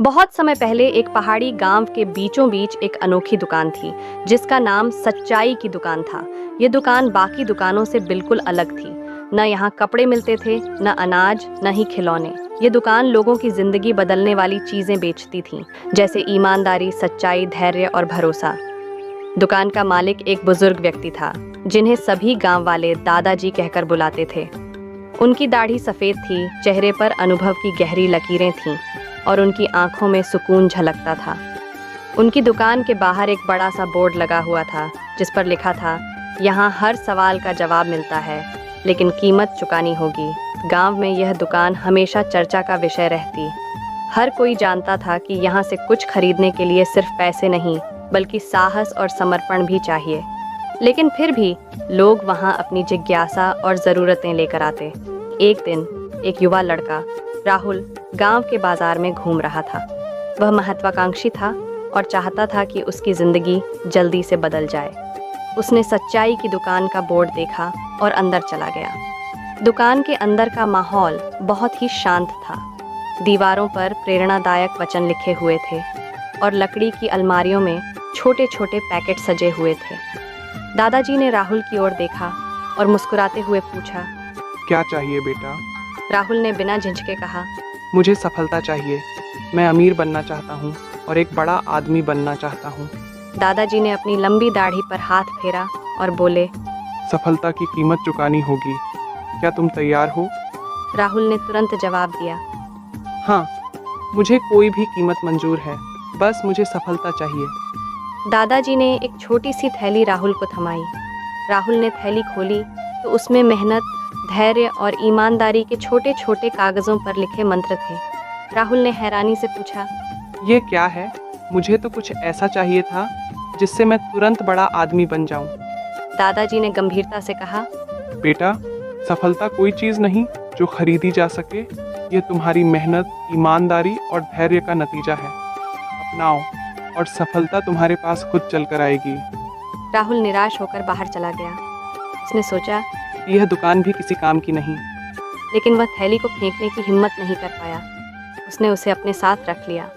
बहुत समय पहले एक पहाड़ी गांव के बीचों बीच एक अनोखी दुकान थी जिसका नाम सच्चाई की दुकान था। ये दुकान बाकी दुकानों से बिल्कुल अलग थी। न यहाँ कपड़े मिलते थे, न अनाज, न ही खिलौने। ये दुकान लोगों की जिंदगी बदलने वाली चीजें बेचती थी, जैसे ईमानदारी, सच्चाई, धैर्य और भरोसा। दुकान का मालिक एक बुजुर्ग व्यक्ति था जिन्हें सभी गांव वाले दादाजी कहकर बुलाते थे। उनकी दाढ़ी सफेद थी, चेहरे पर अनुभव की गहरी लकीरें थीं और उनकी आंखों में सुकून झलकता था। उनकी दुकान के बाहर एक बड़ा सा बोर्ड लगा हुआ था जिस पर लिखा था, यहाँ हर सवाल का जवाब मिलता है, लेकिन कीमत चुकानी होगी। गांव में यह दुकान हमेशा चर्चा का विषय रहती। हर कोई जानता था कि यहाँ से कुछ खरीदने के लिए सिर्फ पैसे नहीं, बल्कि साहस और समर्पण भी चाहिए। लेकिन फिर भी लोग वहाँ अपनी जिज्ञासा और ज़रूरतें लेकर आते। एक दिन एक युवा लड़का राहुल गांव के बाजार में घूम रहा था। वह महत्वाकांक्षी था और चाहता था कि उसकी ज़िंदगी जल्दी से बदल जाए। उसने सच्चाई की दुकान का बोर्ड देखा और अंदर चला गया। दुकान के अंदर का माहौल बहुत ही शांत था। दीवारों पर प्रेरणादायक वचन लिखे हुए थे और लकड़ी की अलमारियों में छोटे छोटे पैकेट सजे हुए थे। दादाजी ने राहुल की ओर देखा और मुस्कुराते हुए पूछा, क्या चाहिए बेटा? राहुल ने बिना झिझके कहा, मुझे सफलता चाहिए। मैं अमीर बनना चाहता हूँ और एक बड़ा आदमी बनना चाहता हूँ। दादाजी ने अपनी लंबी दाढ़ी पर हाथ फेरा और बोले, सफलता की कीमत चुकानी होगी। क्या तुम तैयार हो? राहुल ने तुरंत जवाब दिया, हाँ, मुझे कोई भी कीमत मंजूर है, बस मुझे सफलता चाहिए। दादाजी ने एक छोटी सी थैली राहुल को थमाई। राहुल ने थैली खोली तो उसमें मेहनत, धैर्य और ईमानदारी के छोटे छोटे कागज़ों पर लिखे मंत्र थे। राहुल ने हैरानी से पूछा, ये क्या है? मुझे तो कुछ ऐसा चाहिए था जिससे मैं तुरंत बड़ा आदमी बन जाऊं। दादाजी ने गंभीरता से कहा, बेटा, सफलता कोई चीज़ नहीं जो खरीदी जा सके। ये तुम्हारी मेहनत, ईमानदारी और धैर्य का नतीजा है। अपनाओ और सफलता तुम्हारे पास खुद चल कर आएगी। राहुल निराश होकर बाहर चला गया। उसने सोचा, यह दुकान भी किसी काम की नहीं। लेकिन वह थैली को फेंकने की हिम्मत नहीं कर पाया। उसने उसे अपने साथ रख लिया।